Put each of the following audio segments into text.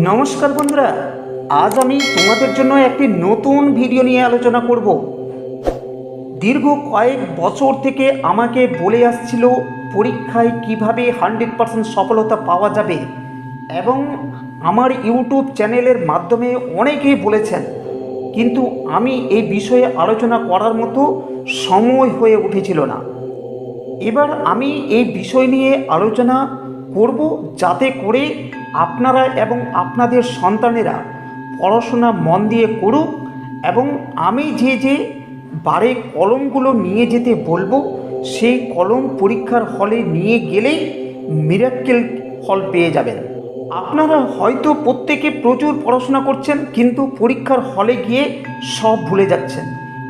নমস্কার বন্ধুরা, আজ আমি তোমাদের জন্য একটি নতুন ভিডিও নিয়ে আলোচনা করব। দীর্ঘ কয়েক বছর থেকে আমাকে বলে আসছিল পরীক্ষায় কিভাবে 100% সফলতা পাওয়া যাবে, এবং আমার ইউটিউব চ্যানেলের মাধ্যমে অনেকেই বলেছেন, কিন্তু আমি এই বিষয়ে আলোচনা করার মতো সময় হয়ে উঠেছিল না। এবার আমি এই বিষয় নিয়ে আলোচনা করব, যাতে করে আপনারা এবং আপনাদের সন্তানেরা পড়াশোনা মন দিয়ে করুক, এবং আমি যে বারে কলমগুলো নিয়ে যেতে বলবো সেই কলম পরীক্ষার হলে নিয়ে গেলেই মিরাক্কেল ফল পেয়ে যাবেন। আপনারা হয়তো প্রত্যেকে প্রচুর পড়াশোনা করছেন, কিন্তু পরীক্ষার হলে গিয়ে সব ভুলে যাচ্ছেন,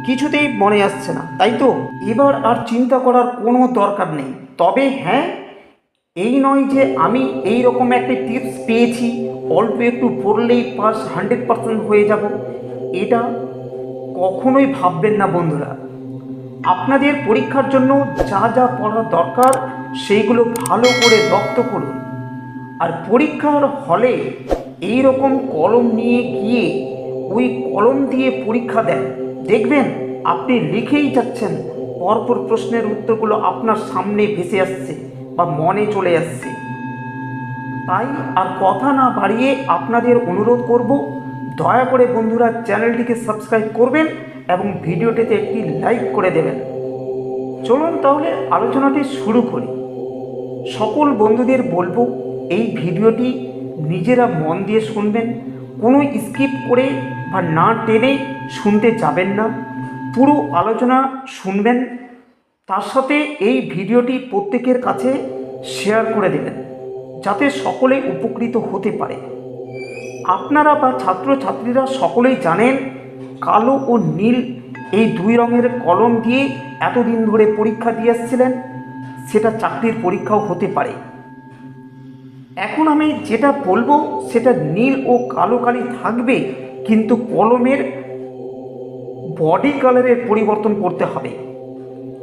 কিছুতেই মনে আসছে না, তাই তো? এবার আর চিন্তা করার কোনো দরকার নেই। তবে হ্যাঁ, এই নয় যে আমি এই রকম একটা টিপস পেয়েছি, অল্প একটু পড়লেই পাস 100% হয়ে যাব, এটা কখনোই ভাববেন না বন্ধুরা। আপনাদের পরীক্ষার জন্য যা যা পড়া দরকার সেইগুলো ভালো করে রপ্ত করুন, আর পরীক্ষার হলে এই রকম কলম নিয়ে গিয়ে ওই কলম দিয়ে পরীক্ষা দেন, দেখবেন আপনি লিখেই যাচ্ছেন, পরপর প্রশ্নের উত্তরগুলো আপনার সামনে ভেসে আসছে বা মনে চলে আসছে। তাই আর কথা না বাড়িয়ে আপনাদের অনুরোধ করব, দয়া করে বন্ধুরা চ্যানেলটিকে সাবস্ক্রাইব করবেন এবং ভিডিওটিতে একটি লাইক করে দেবেন। চলুন তাহলে আলোচনাটি শুরু করি। সকল বন্ধুদের বলবো, এই ভিডিওটি নিজেরা মন দিয়ে শুনবেন, কোনো স্কিপ করে বা না টেনে শুনতে যাবেন না, পুরো আলোচনা শুনবেন। তার সাথে এই ভিডিওটি প্রত্যেকের কাছে শেয়ার করে দেবেন, যাতে সকলে উপকৃত হতে পারে। আপনারা বা ছাত্রছাত্রীরা সকলেই জানেন, কালো ও নীল এই দুই রঙের কলম দিয়ে এতদিন ধরে পরীক্ষা দিয়ে আসছিলেন, সেটা চাকরির পরীক্ষাও হতে পারে। এখন আমি যেটা বলবো সেটা নীল ও কালো কালি থাকবে, কিন্তু কলমের বডি কালারের পরিবর্তন করতে হবে।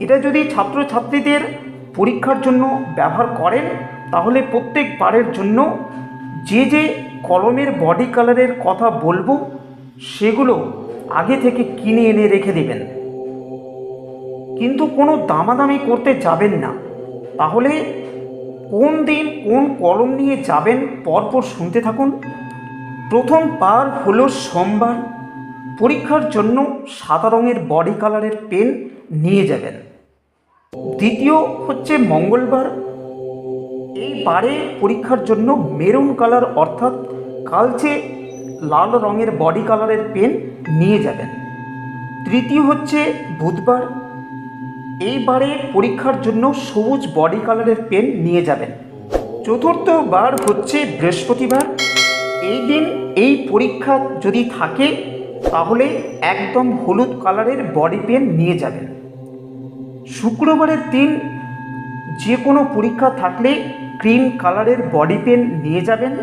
এটা যদি ছাত্রছাত্রীদের পরীক্ষার জন্য ব্যবহার করেন, তাহলে প্রত্যেকবারের জন্য যে কলমের বডি কালারের কথা বলবো সেগুলো আগে থেকে কিনে এনে রেখে দেবেন, কিন্তু কোনো দামাদামি করতে যাবেন না। তাহলে কোন দিন কোন কলম নিয়ে যাবেন পরপর শুনতে থাকুন। প্রথম বার হলো সোমবার, পরীক্ষার জন্য সাদা রঙের বডি কালারের পেন নিয়ে যাবেন। দ্বিতীয় হচ্ছে মঙ্গলবার, এই বারে পরীক্ষার জন্য মেরুন কালার অর্থাৎ কালচে লাল রঙের বডি কালারের পেন নিয়ে যাবেন। তৃতীয় হচ্ছে বুধবার, এইবারে পরীক্ষার জন্য সবুজ বডি কালারের পেন নিয়ে যাবেন। চতুর্থ বার হচ্ছে বৃহস্পতিবার, এই দিন এই পরীক্ষা যদি থাকে তাহলে একদম হলুদ কালারের বডি পেন নিয়ে যাবেন। শুক্রবারের দিন যে কোনো পরীক্ষা থাকলে গ্রিন কালারের বডি পেন নিয়ে যাবেন,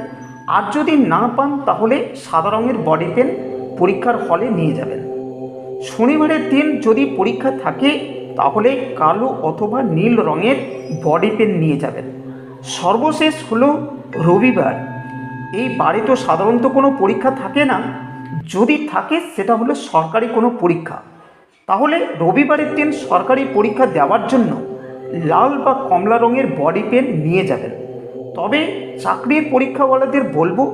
আর যদি না পান তাহলে সাদা রঙের বডি পেন পরীক্ষার হলে নিয়ে যাবেন। শনিবারের দিন যদি পরীক্ষা থাকে তাহলে কালো অথবা নীল রঙের বডি পেন নিয়ে যাবেন। সর্বশেষ হলো রবিবার, এই বারে তো সাধারণত কোনো পরীক্ষা থাকে না, যদি থাকে সেটা হলো সরকারি কোনো পরীক্ষা, তাহলে রবিবারের দিন সরকারি পরীক্ষা দেওয়ার জন্য লাল বা কমলা রঙের বডি পেন নিয়ে যাবেন। তবে চাকরির পরীক্ষাওয়ালাদের বলবো,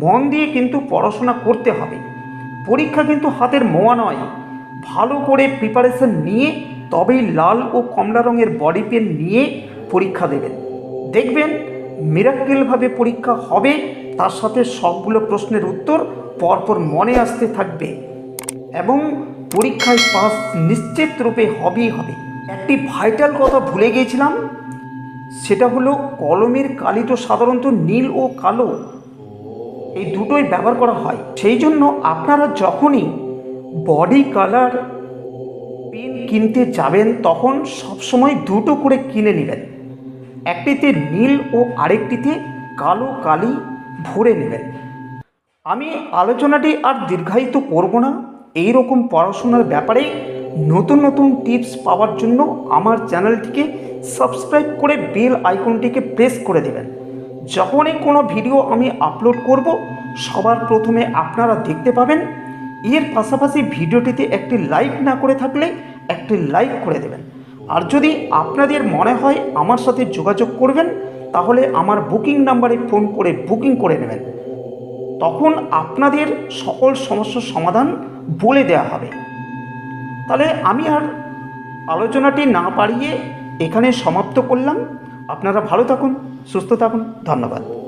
মন দিয়ে কিন্তু পড়াশোনা করতে হবে, পরীক্ষা কিন্তু হাতের মোয়া নয়, ভালো করে প্রিপারেশন নিয়ে তবেই লাল ও কমলা রঙের বডি পেন নিয়ে পরীক্ষা দেবেন, দেখবেন মিরাক্কেলভাবে পরীক্ষা হবে, তার সাথে সবগুলো প্রশ্নের উত্তর পরপর মনে আসতে থাকবে এবং পরীক্ষায় পাস নিশ্চিত রূপে হবেই হবে। একটি ভাইটাল কথা ভুলে গিয়েছিলাম, সেটা হলো কলমের কালি তো সাধারণত নীল ও কালো এই দুটোই ব্যবহার করা হয়, সেই জন্য আপনারা যখনই বডি কালার পেন কিনতে যাবেন তখন সবসময় দুটো করে কিনে নেবেন, একটিতে নীল ও আরেকটিতে কালো কালি ভরে নেবেন। আমি আলোচনাটি আর দীর্ঘায়িত করব না। এই রকম পড়াশোনার ব্যাপারে নতুন নতুন টিপস পাওয়ার জন্য আমার চ্যানেলটিকে সাবস্ক্রাইব করে বেল আইকনটিকে প্রেস করে দেবেন, যখনই কোনো ভিডিও আমি আপলোড করব সবার প্রথমে আপনারা দেখতে পাবেন। এর পাশাপাশি ভিডিওটিতে একটি লাইক না করে থাকলে একটি লাইক করে দেবেন। আর যদি আপনাদের মনে হয় আমার সাথে যোগাযোগ করবেন, তাহলে আমার বুকিং নাম্বারে ফোন করে বুকিং করে নেবেন। তখন আপনাদের সকল সমস্যার সমাধান বলে দেওয়া হবে। তাহলে আমি আর আলোচনাটি না বাড়িয়ে এখানে সমাপ্ত করলাম। আপনারা ভালো থাকুন, সুস্থ থাকুন, ধন্যবাদ।